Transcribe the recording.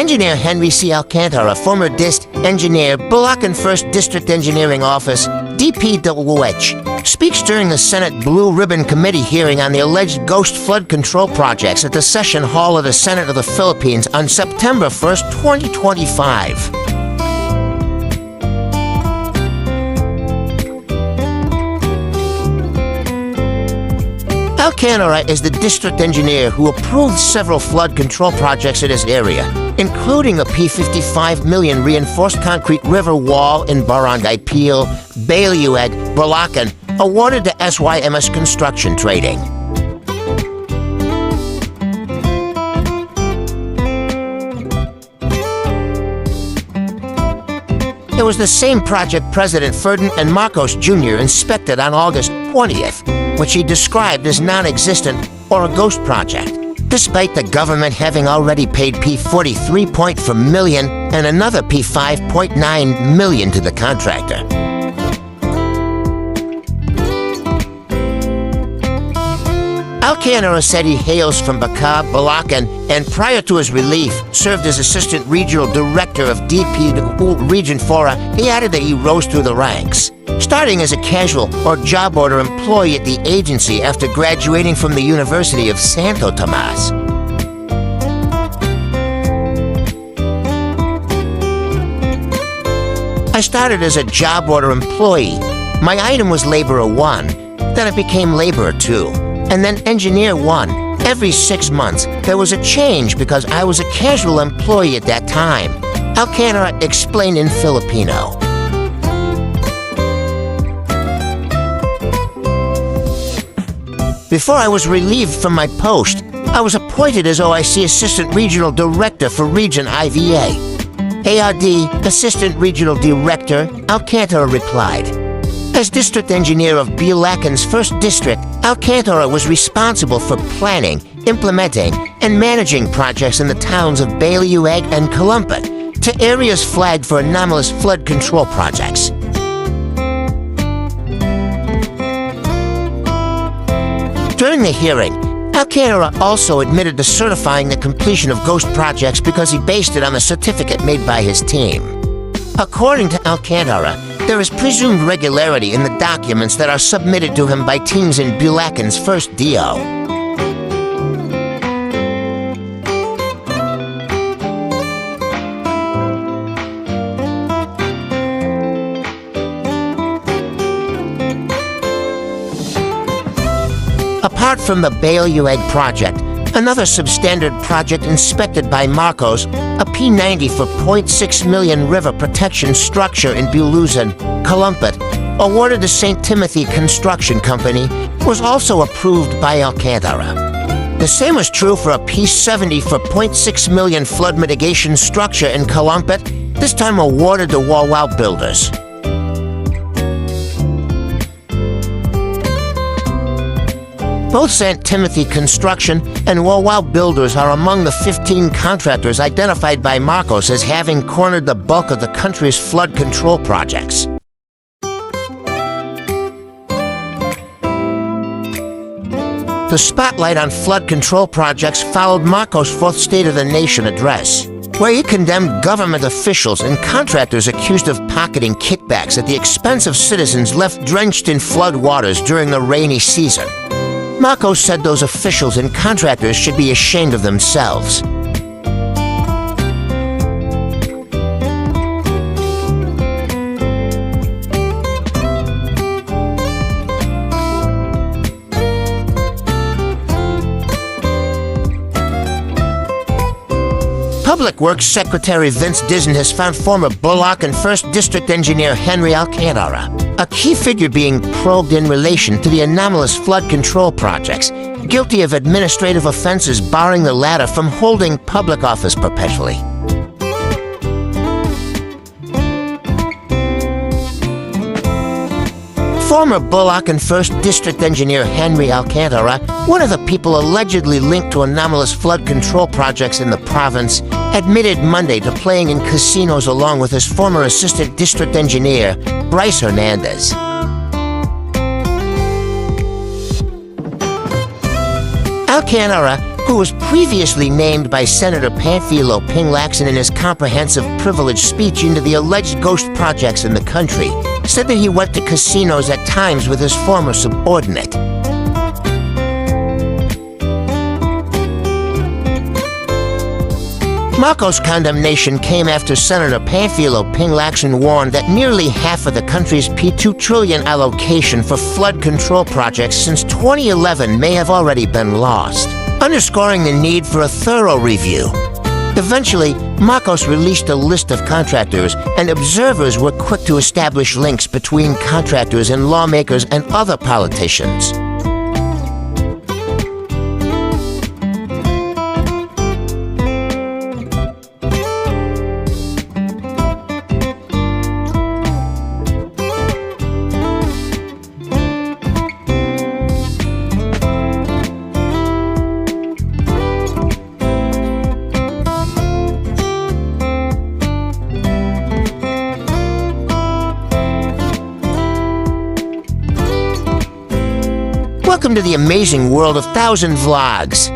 Engineer Henry C. Alcantara, former Dist engineer, Bulacan 1st District Engineering Office, DPWH, speaks during the Senate Blue Ribbon Committee hearing on the alleged ghost flood control projects at the Session Hall of the Senate of the Philippines on September 1st, 2025. Alcantara is the district engineer who approved several flood control projects in his area, including a P55 million reinforced concrete river wall in Barangay Peel, Bailuyag, Bulacan, awarded to SYMS Construction Trading. It was the same project President Ferdinand and Marcos Jr. inspected on August 20th, which he described as non-existent or a ghost project, despite the government having already paid P43 million and another P5.9 million to the contractor. Alcantara said he hails from Bacab, Bulacan, and prior to his relief, served as Assistant Regional Director of DP Region 4. He added that he rose through the ranks, starting as a casual or job order employee at the agency after graduating from the University of Santo Tomas. I started as a job order employee. My item was Laborer 1, then it became Laborer 2. And then Engineer 1. Every 6 months, there was a change because I was a casual employee at that time. Alcantara explained in Filipino. Before I was relieved from my post, I was appointed as OIC Assistant Regional Director for Region IVA. ARD Assistant Regional Director, Alcantara replied. As District Engineer of Bulacan's 1st District, Alcantara was responsible for planning, implementing, and managing projects in the towns of Bailuyag and Calumpit to areas flagged for anomalous flood control projects. During the hearing, Alcantara also admitted to certifying the completion of ghost projects because he based it on a certificate made by his team. According to Alcantara, there is presumed regularity in the documents that are submitted to him by teams in Bulacan's 1st DO. Apart from the Bailuyag project, another substandard project inspected by Marcos, a P90 for 0.6 million river protection structure in Bulacan, Calumpit, awarded to St. Timothy Construction Company, was also approved by Alcantara. The same was true for a P70 for 0.6 million flood mitigation structure in Calumpit, this time awarded to Walwal Builders. Both St. Timothy Construction and Walwal Builders are among the 15 contractors identified by Marcos as having cornered the bulk of the country's flood control projects. The spotlight on flood control projects followed Marcos' 4th State of the Nation address, where he condemned government officials and contractors accused of pocketing kickbacks at the expense of citizens left drenched in flood waters during the rainy season. Marcos said those officials and contractors should be ashamed of themselves. Public Works Secretary Vince Dizon has found former Bulacan 1st District Engineer Henry Alcantara, a key figure being probed in relation to the anomalous flood control projects, guilty of administrative offenses barring the latter from holding public office perpetually. Former Bulacan 1st District Engineer Henry Alcantara, one of the people allegedly linked to anomalous flood control projects in the province, admitted Monday to playing in casinos along with his former Assistant District Engineer, Bryce Hernandez. Alcantara who was previously named by Senator Panfilo Pinglaxon in his comprehensive privilege speech into the alleged ghost projects in the country, said that he went to casinos at times with his former subordinate. Marco's condemnation came after Senator Panfilo Pinglaxon warned that nearly half of the country's P2 trillion allocation for flood control projects since 2011 may have already been lost, underscoring the need for a thorough review. Eventually, Marcos released a list of contractors, and observers were quick to establish links between contractors and lawmakers and other politicians. Welcome to the amazing world of 1,000 vlogs.